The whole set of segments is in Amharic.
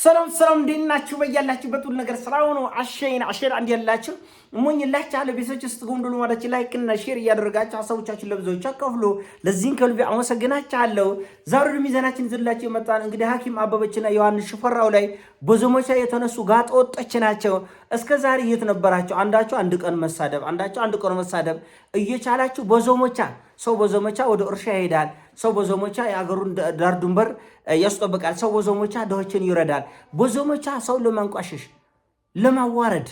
ሰላም እንዴት ናችሁ? በያላችሁበት ሁሉ ነገር ሰላም ነው። አሸን አንድ ያላችሁ እሞኝላችሁ አለ ቤተሰቦች ውስጥ ጎንደሉ ማለት ላይክ እና ሼር እያደረጋችሁ ሐሳቦቻችሁን ለብዙዎች አካፍሉ። ለዚህን ከልቤ አመሰግናችኋለሁ። ዛሬ ወደ ሚዛናችን ይዘንላችሁ የመጣን እንግዲህ ሐኪም አበበችና ዮሐንስ ሽፈራው ላይ በዘመቻ የተነሱ ጋጠ ወጦች ናቸው። እስከ ዛሬ የት ነበራችሁ? አንዳችሁ አንድ ቀን መሳደብ እየቻላችሁ ሰው በዘመቻ ወደ እርሻ ይሄዳል። ሰው በዘመቻ የአገሩን ዳር ድንበር ያስጠብቃል። ሰው በዘመቻ ድሆችን ይረዳል። በዘመቻ ሰው ለማንቋሸሽ ለማዋረድ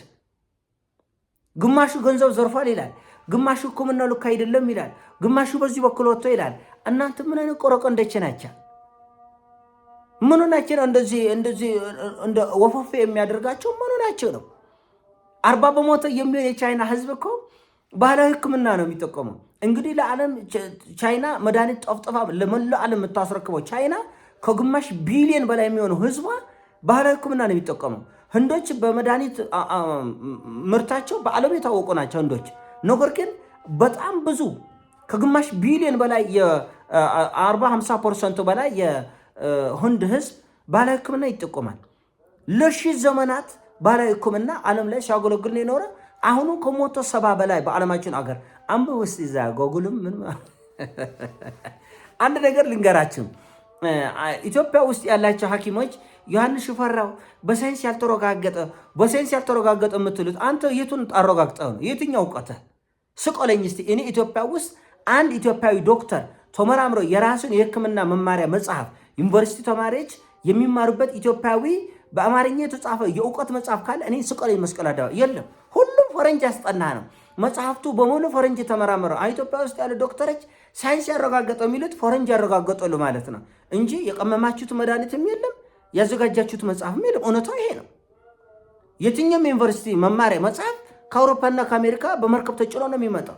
ግማሹ ገንዘብ ዘርፏል ይላል፣ ግማሹ ሕክምናው ልክ አይደለም ይላል፣ ግማሹ በዚህ በኩል ወጥቶ ይላል። እናንተ ምን አይነት ቆረቆንደች ናቸው? ምን ናቸው እንደዚህ እንደ ወፈፌ የሚያደርጋቸው? ምን ናቸው ነው? 40 በመቶ የሚሆን የቻይና ህዝብ እኮ ባህላዊ ሕክምና ነው የሚጠቀመው። እንግዲህ ለዓለም ቻይና መድኃኒት ጠፍጥፋ ለመላው ዓለም የምታስረክበው ቻይና ከግማሽ ቢሊዮን በላይ የሚሆነው ህዝቧ ባህላዊ ሕክምና ነው የሚጠቀመው። ህንዶች በመድኃኒት ምርታቸው በዓለም የታወቁ ናቸው ህንዶች። ነገር ግን በጣም ብዙ ከግማሽ ቢሊዮን በላይ የ40-50% በላይ የህንድ ህዝብ ባህላዊ ሕክምና ይጠቀማል። ለሺህ ዘመናት ባህላዊ ሕክምና ዓለም ላይ ሲያገለግል ነው የኖረ። አሁኑ ከ170 በላይ በዓለማችን አገር አንበ ውስጥ ይዛ ጎግልም ምን አንድ ነገር ልንገራችሁ። ኢትዮጵያ ውስጥ ያላቸው ሐኪሞች ዮሐንስ ሽፈራው በሳይንስ ያልተረጋገጠ የምትሉት አንተ የቱን አረጋግጠው ነው? የትኛው እውቀት ስቆለኝ እስቲ። እኔ ኢትዮጵያ ውስጥ አንድ ኢትዮጵያዊ ዶክተር ተመራምሮ የራሱን የህክምና መማሪያ መጽሐፍ ዩኒቨርሲቲ ተማሪዎች የሚማሩበት ኢትዮጵያዊ በአማርኛ የተጻፈ የእውቀት መጽሐፍ ካለ እኔ ስቆለኝ መስቀል አደባባይ የለም። ሁሉም ፈረንጅ ያስጠና ነው መጽሐፍቱ በሙሉ ፈረንጅ ተመራመረ። ኢትዮጵያ ውስጥ ያሉ ዶክተሮች ሳይንስ ያረጋገጠው የሚሉት ፈረንጅ ያረጋገጠሉ ማለት ነው እንጂ የቀመማችሁት መድኃኒትም የለም ያዘጋጃችሁት መጽሐፍም የለም። እውነታው ይሄ ነው። የትኛውም ዩኒቨርሲቲ መማሪያ መጽሐፍ ከአውሮፓና ከአሜሪካ በመርከብ ተጭኖ ነው የሚመጣው።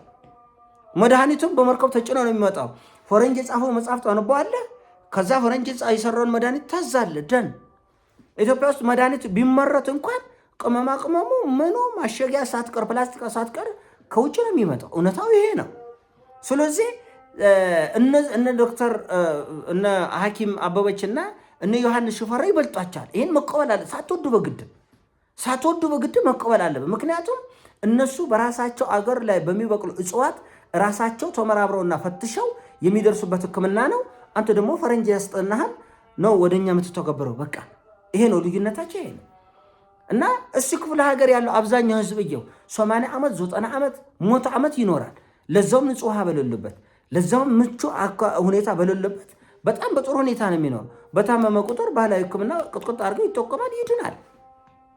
መድኃኒቱም በመርከብ ተጭኖ ነው የሚመጣው። ፈረንጅ የጻፈው መጽሐፍ ታነበዋለህ። ከዛ ፈረንጅ የሰራውን መድኃኒት ታዛለህ። ደን ኢትዮጵያ ውስጥ መድኃኒት ቢመረት እንኳን ቅመማ ቅመሙ ምኑ ማሸጊያ ሳትቀር ፕላስቲክ ሳትቀር ከውጭ ነው የሚመጣው። እውነታው ይሄ ነው። ስለዚህ እነ ዶክተር እነ ሐኪም አበበችና እነ ዮሐንስ ሽፈራው ይበልጧቸዋል። ይሄን መቀበል አለ። ሳትወዱ በግድ መቀበል አለበት። ምክንያቱም እነሱ በራሳቸው አገር ላይ በሚበቅሉ እጽዋት ራሳቸው ተመራምረውና ፈትሸው የሚደርሱበት ሕክምና ነው። አንተ ደግሞ ፈረንጅ ያስጠናሃል ነው ወደኛ የምትተገብረው። በቃ ይሄ ነው ልዩነታቸው። ይሄ ነው እና እሱ ክፍለ ሀገር ያለው አብዛኛው ህዝብየው 80 ዓመት 90 ዓመት 100 ዓመት ይኖራል። ለዛውም ንጹህ ውሃ በሌለበት፣ ለዛውም ምቹ ሁኔታ በሌለበት በጣም በጥሩ ሁኔታ ነው የሚኖር። በታመመ ቁጥር ባህላዊ ሕክምና ቅጥቅጥ አድርገው ይጠቀማል፣ ይድናል።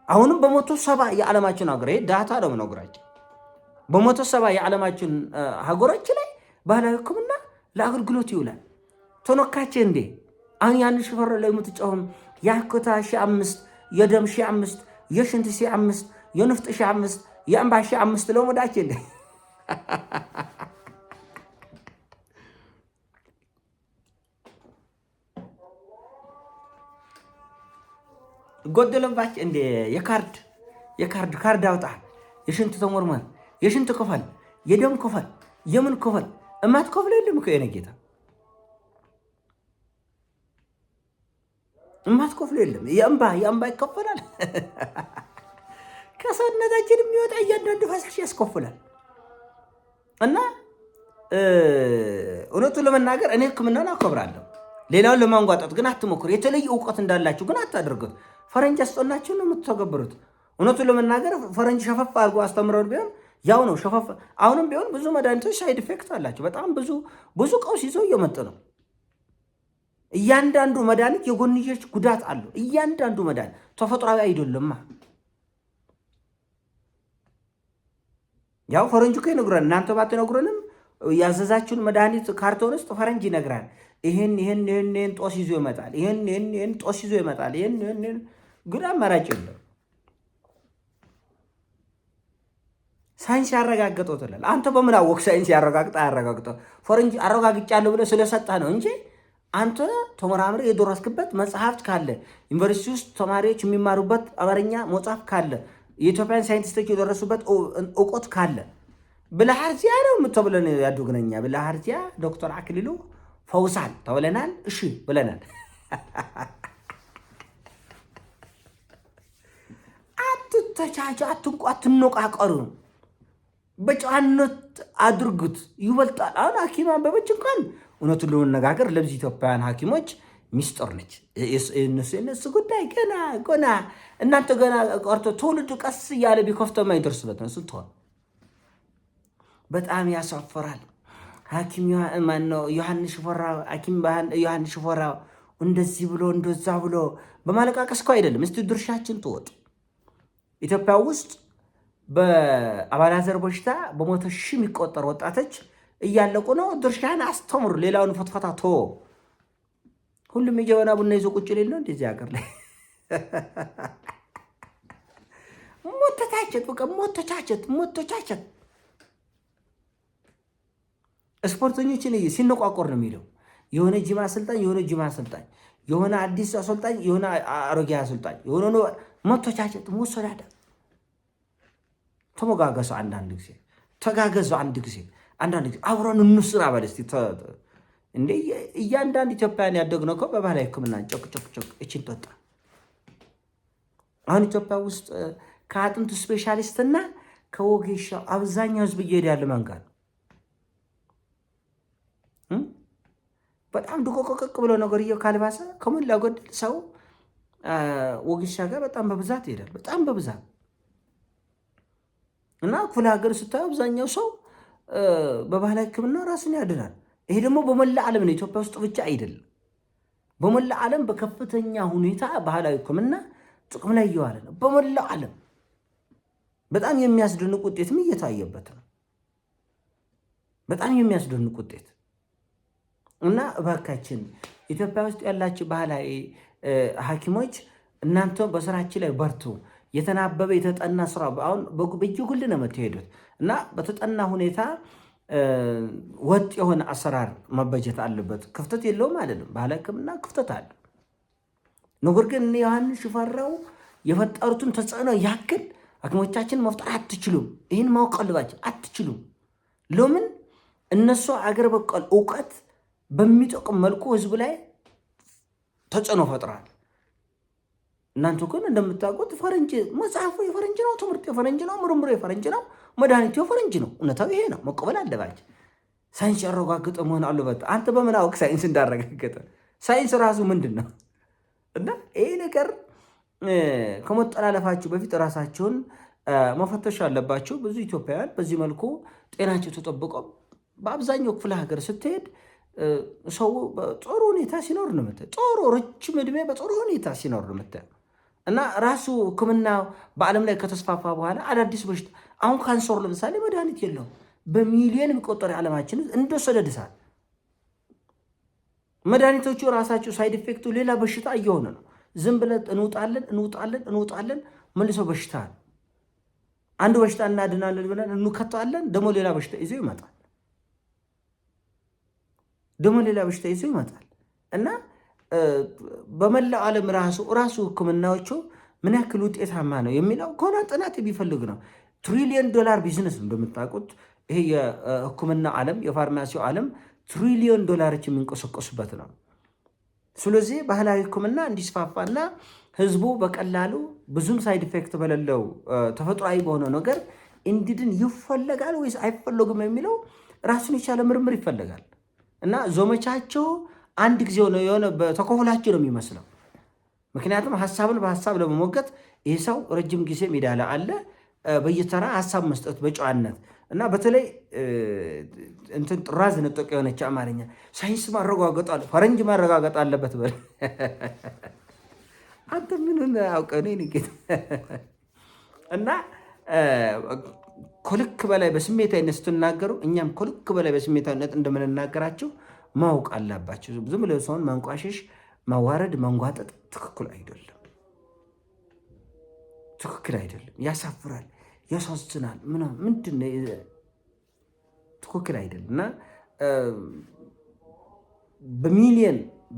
አሁንም በ170 የዓለማችን ሀገር ይሄ ዳታ ነው የምነግራቸው። በ170 የዓለማችን ሀገሮች ላይ ባህላዊ ሕክምና ለአገልግሎት ይውላል። ተነካቼ እንዴ አሁን ያንን ሽፈራው ላይ የምትጫወም የአኮታ 5 የደም 5 የሽንት 5 የንፍጥ 5 የእንባ 5 ለሞዳቼ እንዴ ጎደለባች እንዴ የካርድ አውጣ፣ የሽንት ተሞርመር፣ የሽንት ክፈል፣ የደም ክፈል፣ የምን ክፈል እማት ክፈል የለም እኮ የኔ ጌታ እማት ክፈል የለም። የእንባ ይከፈላል። ከሰውነታችን የሚወጣ እያንዳንዱ ፈሳሽ ያስከፍላል። እና እውነቱን ለመናገር እኔ ሕክምናን አከብራለሁ። ሌላውን ለማንጓጠጥ ግን አትሞክሩ። የተለየ እውቀት እንዳላችሁ ግን አታደርጉት። ፈረንጅ አስጠናችሁ ነው የምትተገብሩት። እውነቱን ለመናገር ፈረንጅ ሸፈፍ አድርጎ አስተምረው ቢሆን ያው ነው ሸፈፍ። አሁንም ቢሆን ብዙ መድኃኒቶች ሳይድ ኢፌክት አላቸው። በጣም ብዙ ቀውስ ይዘው እየመጡ ነው። እያንዳንዱ መድኃኒት የጎንዮሽ ጉዳት አለው። እያንዳንዱ መድኃኒት ተፈጥሯዊ አይደለማ። ያው ፈረንጅ እኮ ይነግረን፣ እናንተ ባትነግሩንም ያዘዛችሁን መድኃኒት ካርቶን ውስጥ ፈረንጅ ይነግራል። ይሄን ጦስ ይዞ ይመጣል። ይሄን ጦስ ይዞ ይመጣል። ይሄን ግን አማራጭ የለም። ሳይንስ ያረጋግጠው ትላል። አንተ በምን አወቅ? ሳይንስ ያረጋግጠው ፈረንጅ አረጋግጫለሁ ብለህ ስለሰጠህ ነው እንጂ አንተ ተመራምረህ የደረስክበት መጽሐፍት ካለ ዩኒቨርሲቲ ውስጥ ተማሪዎች የሚማሩበት አማርኛ መጽሐፍ ካለ የኢትዮጵያን ሳይንቲስቶች የደረሱበት እውቀት ካለ ብልሃርዚያ ነው የምትብለን ያዱግነኛ ብልሃርዚያ ዶክተር አክሊሉ ፈውሳል ተብለናል። እሺ ብለናል። አትተቻቻ፣ አትንቋ፣ አትነቃቀሩ። በጨዋነት አድርጉት፣ ይበልጣል። አሁን ሐኪም አበበች እንኳን እውነቱን ለመነጋገር ለብዙ ኢትዮጵያውያን ሐኪሞች ሚስጥር ነች። የእነሱ ጉዳይ ገና እናንተ ገና ቀርቶ ትውልዱ ቀስ እያለ ቢከፍተው የማይደርስበት ነው። ስትሆን በጣም ያሳፈራል። ሐኪም ማነው ዮሐንስ ሽፈራው እንደዚህ ብሎ እንደዛ ብሎ በማለቃቀስ እኮ አይደለም። እስቲ ድርሻችን ትወጡ። ኢትዮጵያ ውስጥ በአባላዘር በሽታ በመቶ ሺህ የሚቆጠሩ ወጣቶች እያለቁ ነው። ድርሻን አስተምሩ። ሌላውን ፈትፈታ ቶ ሁሉም የጀበና ቡና ይዞ ቁጭ ሌል ነው እንደዚህ ሀገር ላይ ሞተቻቸት። በቃ ሞተቻቸት። ስፖርተኞችን ሲነቋቆር ነው የሚለው። የሆነ ጂማ አሰልጣኝ፣ የሆነ አዲስ አሰልጣኝ፣ የሆነ አሮጌ አሰልጣኝ፣ የሆነ ሞተቻቸት። ወሰዳዳ ተሞጋገሱ። አንዳንድ ጊዜ ተጋገዙ። አንድ ጊዜ አብረን እንስራ በል እስቲ። እንዴ እያንዳንድ ኢትዮጵያን ያደግነው እኮ በባህላዊ ሕክምና ጮክ እቺን ጠጣ። አሁን ኢትዮጵያ ውስጥ ከአጥንቱ ስፔሻሊስትና ከወጌሻው አብዛኛው ህዝብ እየሄደ ያለ መንጋል በጣም ድቆቆቅ ብሎ ነገርየው ካልባሰ ከሞላ ጎደል ሰው ወጌሻ ጋር በጣም በብዛት ይሄዳል። በጣም በብዛት እና ክፍለ ሀገር ስታየው አብዛኛው ሰው በባህላዊ ሕክምና ራሱን ያድናል። ይሄ ደግሞ በመላ ዓለም ነው፣ ኢትዮጵያ ውስጥ ብቻ አይደለም። በመላ ዓለም በከፍተኛ ሁኔታ ባህላዊ ሕክምና ጥቅም ላይ እየዋለ ነው። በመላ ዓለም በጣም የሚያስደንቅ ውጤትም እየታየበት ነው። በጣም የሚያስደንቅ ውጤት እና እባካችን ኢትዮጵያ ውስጥ ያላችሁ ባህላዊ ሐኪሞች እናንተ በስራችን ላይ በርቱ። የተናበበ የተጠና ስራ አሁን በየጉል ነው የምትሄዱት እና በተጠና ሁኔታ ወጥ የሆነ አሰራር መበጀት አለበት። ክፍተት የለውም አይደለም። ባህላዊ ሕክምና ክፍተት አለ። ነገር ግን ዮሐንስ ሽፈራው የፈጠሩትን ተጽዕኖ ያክል ሐኪሞቻችን መፍጠር አትችሉም። ይህን ማወቅ አለባችሁ። አትችሉም። ለምን? እነሱ አገር በቀል እውቀት በሚጠቅም መልኩ ህዝብ ላይ ተጽዕኖ ፈጥሯል። እናንተ ግን እንደምታውቁት ፈረንጅ መጽሐፉ የፈረንጅ ነው፣ ትምህርት የፈረንጅ ነው፣ ምርምሩ የፈረንጅ ነው፣ መድኃኒቱ የፈረንጅ ነው። እውነታው ይሄ ነው። መቀበል አለባቸው። ሳይንስ ያረጋገጠ መሆን አለበት። አንተ በምን አውቅ ሳይንስ እንዳረጋገጠ? ሳይንስ ራሱ ምንድን ነው? እና ይሄ ነገር ከመጠላለፋችሁ በፊት ራሳችሁን መፈተሽ አለባችሁ። ብዙ ኢትዮጵያውያን በዚህ መልኩ ጤናቸው ተጠብቆ በአብዛኛው ክፍለ ሀገር ስትሄድ ሰው በጥሩ ሁኔታ ሲኖር ነው የምታየው። ጥሩ ረጅም ዕድሜ በጥሩ ሁኔታ ሲኖር ነው የምታየው። እና ራሱ ሕክምና በዓለም ላይ ከተስፋፋ በኋላ አዳዲስ በሽታ አሁን ካንሰር ለምሳሌ መድኃኒት የለውም። በሚሊዮን የሚቆጠሩ ዓለማችን እንደ ሰደድ እሳት መድኃኒቶቹ ራሳቸው ሳይድ ኢፌክቱ ሌላ በሽታ እየሆነ ነው። ዝም ብለን እንውጣለን መልሶ በሽታ ነው። አንዱ በሽታ እናድናለን ብለን እንከተዋለን፣ ደግሞ ሌላ በሽታ ይዞ ይመጣል። እና በመላው ዓለም ራሱ ሕክምናዎቹ ምን ያክል ውጤታማ ነው የሚለው ከሆነ ጥናት የሚፈልግ ነው። $1 ትሪሊየን ቢዝነስ እንደምታውቁት ይሄ የሕክምና ዓለም የፋርማሲው ዓለም $1 ትሪሊየን የሚንቀሳቀሱበት ነው። ስለዚህ ባህላዊ ሕክምና እንዲስፋፋና ህዝቡ በቀላሉ ብዙም ሳይድ ኢፌክት በሌለው ተፈጥሯዊ በሆነ ነገር እንዲድን ይፈለጋል ወይስ አይፈለግም የሚለው ራሱን የቻለ ምርምር ይፈልጋል። እና ዘመቻቸው አንድ ጊዜ የሆነ ተከፍላችሁ ነው የሚመስለው። ምክንያቱም ሀሳብን በሀሳብ ለመሞገት ይህ ሰው ረጅም ጊዜ ሜዳ ላይ አለ፣ በየተራ ሀሳብ መስጠት በጨዋነት እና በተለይ እንትን ጥራዝ ነጠቅ የሆነች አማርኛ ሳይንስ ማረጋገጥ አለ፣ ፈረንጅ ማረጋገጥ አለበት በል አንተ ምንን አውቀህ ነው ንጌት እና ከልክ በላይ በስሜታዊነት ስትናገሩ እኛም ከልክ በላይ በስሜታዊነት እንደምንናገራቸው ማወቅ አለባቸው። ዝም ብለው ሰውን ማንቋሸሽ፣ ማዋረድ፣ ማንጓጠጥ ትክክል አይደለም። ያሳፍራል፣ ያሳዝናል። ምንድን ነው ትክክል አይደለም። እና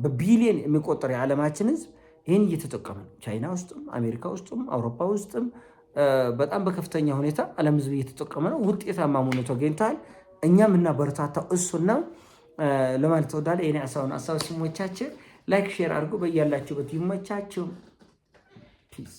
በቢሊየን የሚቆጠር የዓለማችን ህዝብ ይህን እየተጠቀመ ነው። ቻይና ውስጥም፣ አሜሪካ ውስጥም፣ አውሮፓ ውስጥም በጣም በከፍተኛ ሁኔታ ዓለም ህዝብ እየተጠቀመ ነው። ውጤታማ ሆኖ ተገኝተዋል። እኛም እናበረታታው እሱና ለማለት ተወዳለ። የኔ ሀሳብ ሲሞቻችሁ ላይክ ሼር አድርጉ። በያላችሁበት ይመቻችሁ። ፒስ